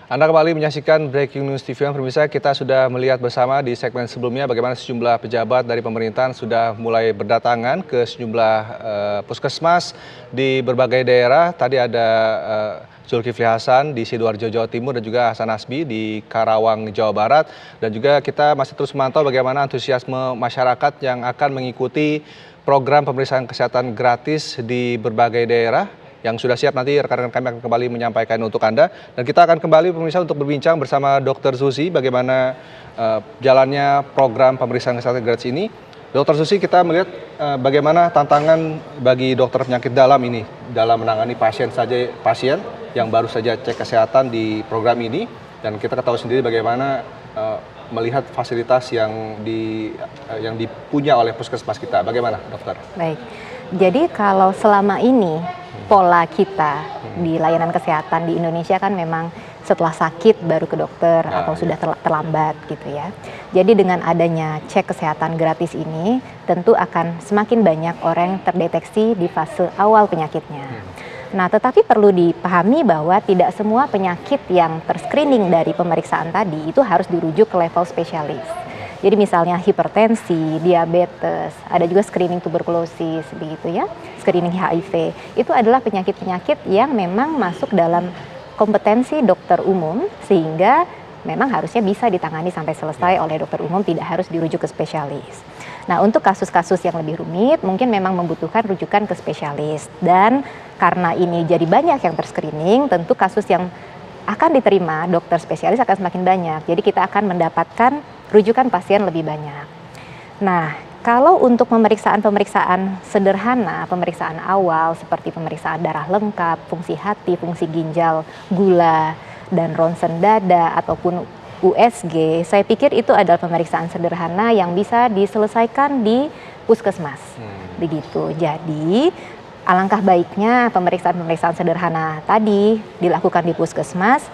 Anda kembali menyaksikan Breaking News TV. Pemirsa, kita sudah melihat bersama di segmen sebelumnya bagaimana sejumlah pejabat dari pemerintahan sudah mulai berdatangan ke sejumlah puskesmas di berbagai daerah. Tadi ada Zulkifli Hasan di Sidoarjo, Jawa Timur, dan juga Hasan Asbi di Karawang, Jawa Barat. Dan juga kita masih terus memantau bagaimana antusiasme masyarakat yang akan mengikuti program pemeriksaan kesehatan gratis di berbagai daerah. Yang sudah siap nanti rekan-rekan kami akan kembali menyampaikan untuk Anda. Dan kita akan kembali pemirsa untuk berbincang bersama Dr. Susi bagaimana jalannya program pemeriksaan kesehatan gratis ini. Dr. Susi, kita melihat bagaimana tantangan bagi dokter penyakit dalam ini dalam menangani pasien yang baru saja cek kesehatan di program ini. Dan kita ketahui sendiri bagaimana melihat fasilitas yang dipunya oleh puskesmas kita. Bagaimana, dokter? Baik, jadi kalau selama ini pola kita di layanan kesehatan di Indonesia kan memang setelah sakit baru ke dokter atau sudah terlambat gitu ya. Jadi dengan adanya cek kesehatan gratis ini tentu akan semakin banyak orang yang terdeteksi di fase awal penyakitnya. Nah, tetapi perlu dipahami bahwa tidak semua penyakit yang terscreening dari pemeriksaan tadi itu harus dirujuk ke level spesialis. Jadi misalnya hipertensi, diabetes, ada juga screening tuberkulosis begitu ya, screening HIV. Itu adalah penyakit-penyakit yang memang masuk dalam kompetensi dokter umum sehingga memang harusnya bisa ditangani sampai selesai oleh dokter umum, tidak harus dirujuk ke spesialis. Nah, untuk kasus-kasus yang lebih rumit mungkin memang membutuhkan rujukan ke spesialis, dan karena ini jadi banyak yang terscreening, tentu kasus yang akan diterima dokter spesialis akan semakin banyak. Jadi kita akan mendapatkan rujukan pasien lebih banyak. Nah, kalau untuk pemeriksaan sederhana, pemeriksaan awal seperti pemeriksaan darah lengkap, fungsi hati, fungsi ginjal, gula, dan ronsen dada ataupun USG, saya pikir itu adalah pemeriksaan sederhana yang bisa diselesaikan di puskesmas. Begitu. Jadi, alangkah baiknya pemeriksaan sederhana tadi dilakukan di puskesmas,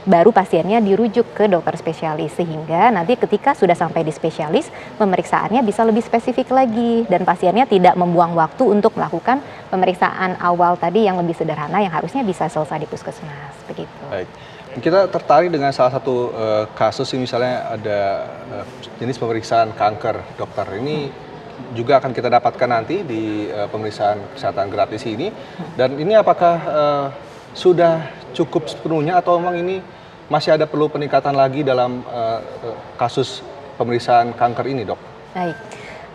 baru pasiennya dirujuk ke dokter spesialis, sehingga nanti ketika sudah sampai di spesialis, pemeriksaannya bisa lebih spesifik lagi dan pasiennya tidak membuang waktu untuk melakukan pemeriksaan awal tadi yang lebih sederhana yang harusnya bisa selesai di puskesmas. Begitu. Baik. Kita tertarik dengan salah satu kasus ini, misalnya ada jenis pemeriksaan kanker, dokter. Ini juga akan kita dapatkan nanti di pemeriksaan kesehatan gratis ini. Dan ini apakah sudah cukup sepenuhnya atau memang ini masih ada perlu peningkatan lagi dalam kasus pemeriksaan kanker ini, dok? Baik,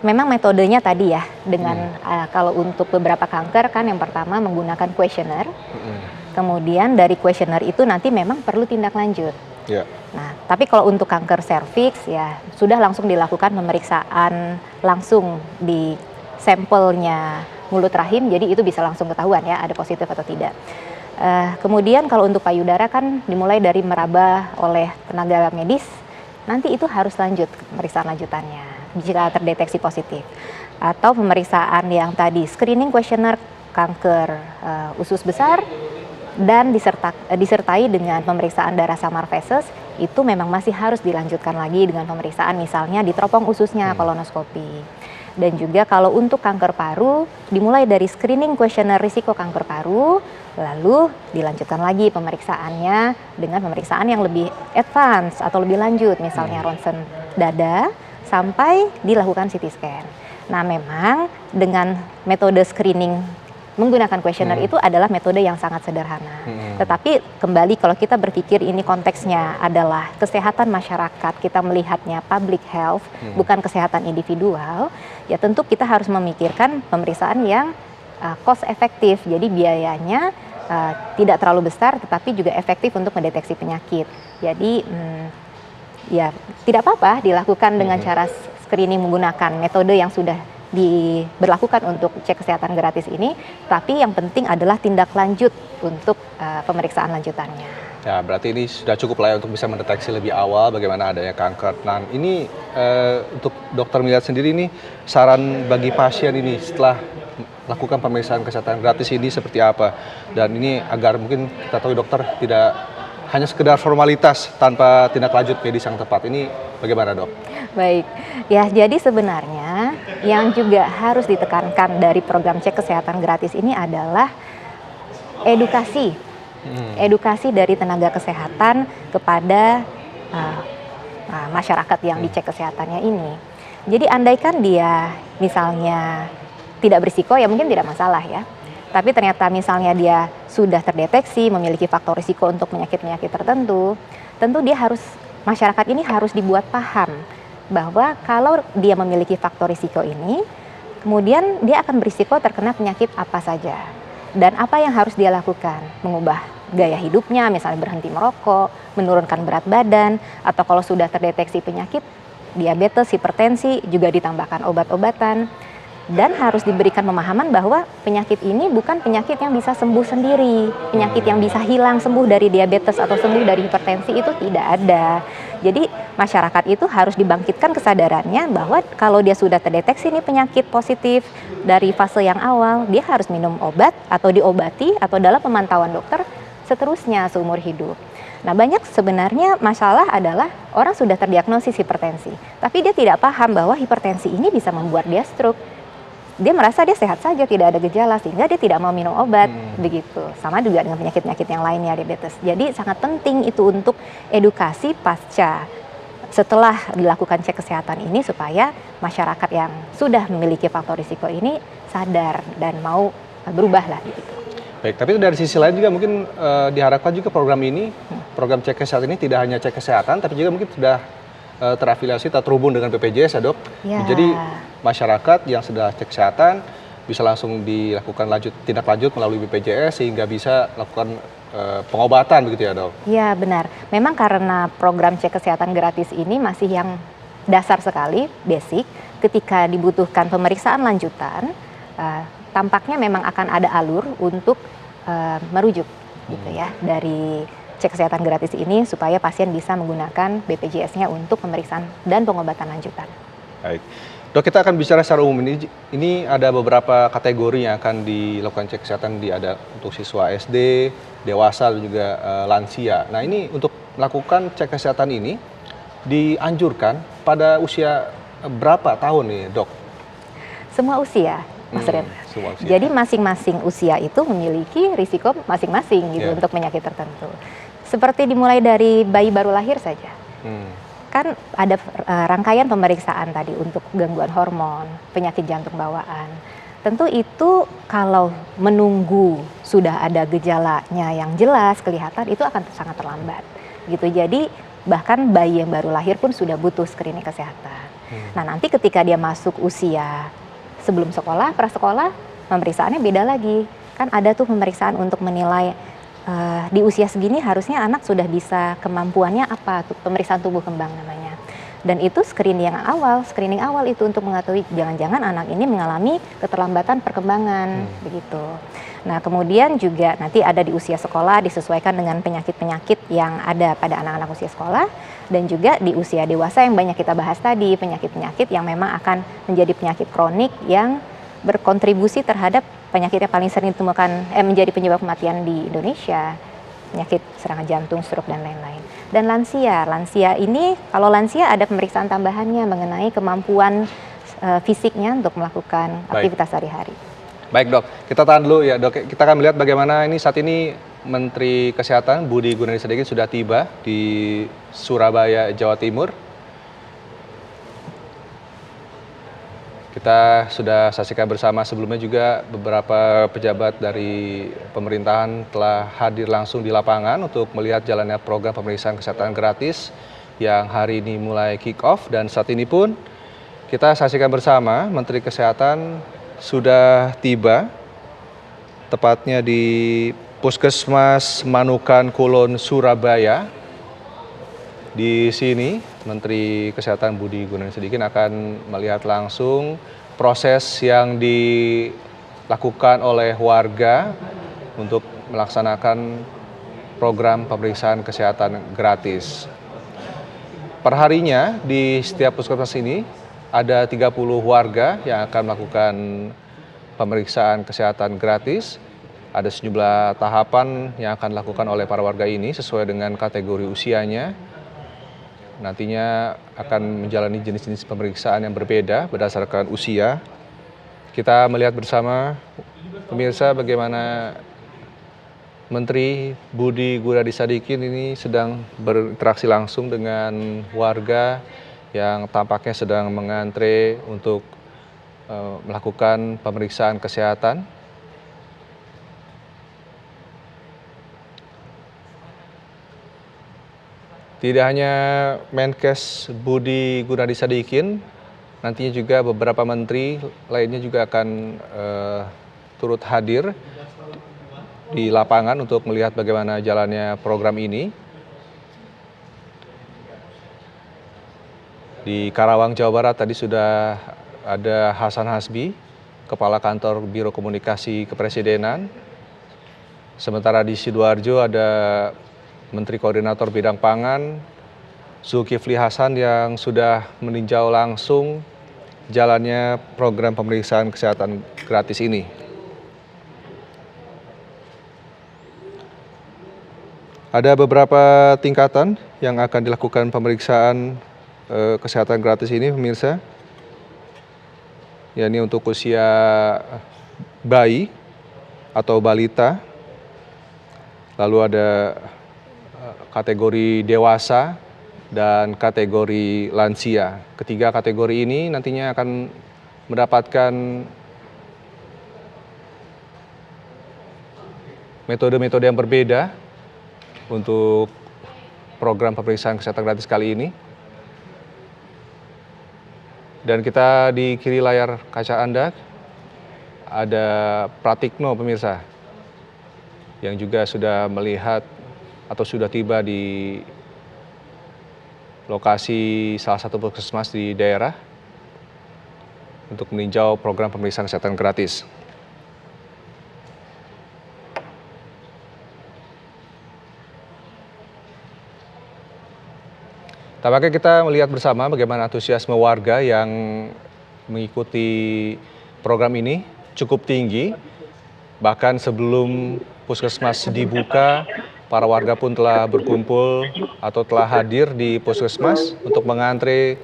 memang metodenya tadi ya, dengan kalau untuk beberapa kanker kan yang pertama menggunakan kuesioner, kemudian dari kuesioner itu nanti memang perlu tindak lanjut. Nah, tapi kalau untuk kanker serviks ya sudah langsung dilakukan pemeriksaan langsung di sampelnya mulut rahim, jadi itu bisa langsung ketahuan ya ada positif atau tidak. Kemudian kalau untuk payudara kan dimulai dari meraba oleh tenaga medis, nanti itu harus lanjut pemeriksaan lanjutannya jika terdeteksi positif. Atau pemeriksaan yang tadi screening kuesioner kanker usus besar dan disertai dengan pemeriksaan darah samar feses, itu memang masih harus dilanjutkan lagi dengan pemeriksaan misalnya di teropong ususnya, kolonoskopi. Dan juga kalau untuk kanker paru, dimulai dari screening kuesioner risiko kanker paru, lalu dilanjutkan lagi pemeriksaannya dengan pemeriksaan yang lebih advance atau lebih lanjut, misalnya ronsen dada, sampai dilakukan CT scan. Nah, memang dengan metode screening menggunakan kuesioner itu adalah metode yang sangat sederhana. Tetapi kembali kalau kita berpikir ini konteksnya adalah kesehatan masyarakat, kita melihatnya public health, bukan kesehatan individual, ya tentu kita harus memikirkan pemeriksaan yang cost efektif. Jadi biayanya tidak terlalu besar tetapi juga efektif untuk mendeteksi penyakit. Jadi ya tidak apa-apa dilakukan dengan cara screening menggunakan metode yang sudah diberlakukan untuk cek kesehatan gratis ini, tapi yang penting adalah tindak lanjut untuk pemeriksaan lanjutannya. Ya, berarti ini sudah cukup lah ya untuk bisa mendeteksi lebih awal bagaimana adanya kanker. Nah, ini untuk dokter melihat sendiri ini saran bagi pasien ini setelah lakukan pemeriksaan kesehatan gratis ini seperti apa? Dan ini agar mungkin kita tahu dokter tidak hanya sekedar formalitas tanpa tindak lanjut medis yang tepat. Ini bagaimana, dok? Baik, ya jadi sebenarnya yang juga harus ditekankan dari program cek kesehatan gratis ini adalah edukasi Edukasi dari tenaga kesehatan kepada masyarakat yang dicek kesehatannya ini. Jadi andaikan dia misalnya tidak berisiko, ya mungkin tidak masalah ya. Tapi ternyata misalnya dia sudah terdeteksi memiliki faktor risiko untuk penyakit-penyakit tertentu, tentu masyarakat ini harus dibuat paham bahwa kalau dia memiliki faktor risiko ini, kemudian dia akan berisiko terkena penyakit apa saja. Dan apa yang harus dia lakukan? Mengubah gaya hidupnya, misalnya berhenti merokok, menurunkan berat badan, atau kalau sudah terdeteksi penyakit, diabetes, hipertensi, juga ditambahkan obat-obatan. Dan harus diberikan pemahaman bahwa penyakit ini bukan penyakit yang bisa sembuh sendiri. Penyakit yang bisa hilang sembuh dari diabetes atau sembuh dari hipertensi itu tidak ada. Jadi masyarakat itu harus dibangkitkan kesadarannya bahwa kalau dia sudah terdeteksi ini penyakit positif dari fase yang awal, dia harus minum obat atau diobati atau dalam pemantauan dokter seterusnya seumur hidup. Nah, banyak sebenarnya masalah adalah orang sudah terdiagnosis hipertensi, tapi dia tidak paham bahwa hipertensi ini bisa membuat dia stroke. Dia merasa dia sehat saja, tidak ada gejala, sehingga dia tidak mau minum obat, begitu. Sama juga dengan penyakit-penyakit yang lainnya, diabetes. Jadi sangat penting itu untuk edukasi pasca setelah dilakukan cek kesehatan ini supaya masyarakat yang sudah memiliki faktor risiko ini sadar dan mau berubah lah gitu. Baik, tapi dari sisi lain juga mungkin diharapkan juga program ini, program cek kesehatan ini tidak hanya cek kesehatan, tapi juga mungkin sudah terafiliasi atau terhubung dengan BPJS ya dok. Ya. Jadi masyarakat yang sudah cek kesehatan bisa langsung dilakukan tindak lanjut melalui BPJS sehingga bisa lakukan pengobatan begitu ya dok? Iya benar, memang karena program cek kesehatan gratis ini masih yang dasar sekali, basic, ketika dibutuhkan pemeriksaan lanjutan, tampaknya memang akan ada alur untuk merujuk gitu ya dari cek kesehatan gratis ini supaya pasien bisa menggunakan BPJS-nya untuk pemeriksaan dan pengobatan lanjutan. Baik, dok kita akan bicara secara umum ini ada beberapa kategori yang akan dilakukan cek kesehatan ada untuk siswa SD, dewasa dan juga lansia. Nah ini untuk melakukan cek kesehatan ini dianjurkan pada usia berapa tahun nih dok? Semua usia. Mas Ren. Jadi masing-masing usia itu memiliki risiko masing-masing gitu untuk penyakit tertentu. Seperti dimulai dari bayi baru lahir saja. Kan ada rangkaian pemeriksaan tadi untuk gangguan hormon, penyakit jantung bawaan. Tentu itu kalau menunggu sudah ada gejalanya yang jelas kelihatan itu akan sangat terlambat. Gitu. Jadi bahkan bayi yang baru lahir pun sudah butuh screening kesehatan. Nah, nanti ketika dia masuk usia sebelum sekolah, prasekolah, pemeriksaannya beda lagi. Kan ada tuh pemeriksaan untuk menilai di usia segini harusnya anak sudah bisa kemampuannya apa, tuh pemeriksaan tumbuh kembang namanya. Dan itu screening awal itu untuk mengetahui jangan-jangan anak ini mengalami keterlambatan perkembangan, begitu. Nah, kemudian juga nanti ada di usia sekolah disesuaikan dengan penyakit-penyakit yang ada pada anak-anak usia sekolah dan juga di usia dewasa yang banyak kita bahas tadi, penyakit-penyakit yang memang akan menjadi penyakit kronik yang berkontribusi terhadap penyakit yang paling sering ditemukan menjadi penyebab kematian di Indonesia, penyakit serangan jantung, stroke dan lain-lain. Dan lansia ini kalau lansia ada pemeriksaan tambahannya mengenai kemampuan fisiknya untuk melakukan aktivitas sehari-hari. Baik dok, kita tahan dulu ya dok. Kita akan melihat bagaimana saat ini Menteri Kesehatan Budi Gunadisadikin sudah tiba di Surabaya, Jawa Timur. Kita sudah saksikan bersama sebelumnya juga beberapa pejabat dari pemerintahan telah hadir langsung di lapangan untuk melihat jalannya program pemeriksaan kesehatan gratis yang hari ini mulai kick off dan saat ini pun kita saksikan bersama Menteri Kesehatan sudah tiba tepatnya di Puskesmas Manukan Kulon, Surabaya. Di sini Menteri Kesehatan Budi Gunadisadikin akan melihat langsung proses yang dilakukan oleh warga untuk melaksanakan program pemeriksaan kesehatan gratis. Perharinya di setiap puskesmas ini ada 30 warga yang akan melakukan pemeriksaan kesehatan gratis. Ada sejumlah tahapan yang akan dilakukan oleh para warga ini sesuai dengan kategori usianya. Nantinya akan menjalani jenis-jenis pemeriksaan yang berbeda berdasarkan usia. Kita melihat bersama pemirsa bagaimana Menteri Budi Gunadi Sadikin ini sedang berinteraksi langsung dengan warga yang tampaknya sedang mengantre untuk melakukan pemeriksaan kesehatan. Tidak hanya Menkes Budi Gunadi Sadikin, nantinya juga beberapa menteri lainnya juga akan turut hadir di lapangan untuk melihat bagaimana jalannya program ini. Di Karawang, Jawa Barat tadi sudah ada Hasan Hasbi, Kepala Kantor Biro Komunikasi Kepresidenan. Sementara di Sidoarjo ada Menteri Koordinator Bidang Pangan, Zulkifli Hasan yang sudah meninjau langsung jalannya program pemeriksaan kesehatan gratis ini. Ada beberapa tingkatan yang akan dilakukan pemeriksaan kesehatan gratis ini, pemirsa. Ya, ini untuk usia bayi atau balita. Lalu ada kategori dewasa dan kategori lansia. Ketiga kategori ini nantinya akan mendapatkan metode-metode yang berbeda untuk program pemeriksaan kesehatan gratis kali ini. Dan kita di kiri layar kaca Anda ada Pratikno, pemirsa, yang juga sudah melihat atau sudah tiba di lokasi salah satu puskesmas di daerah untuk meninjau program pemeriksaan kesehatan gratis. Tampaknya kita melihat bersama bagaimana antusiasme warga yang mengikuti program ini cukup tinggi. Bahkan sebelum puskesmas dibuka, para warga pun telah berkumpul atau telah hadir di puskesmas untuk mengantre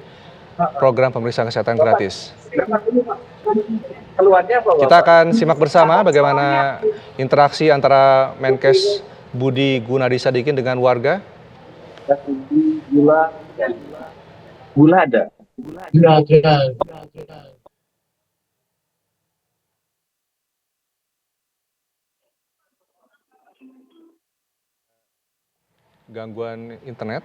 program pemeriksaan kesehatan gratis. Kita akan simak bersama bagaimana interaksi antara Menkes Budi Gunadi Sadikin dengan warga. Gula ada. Gangguan internet.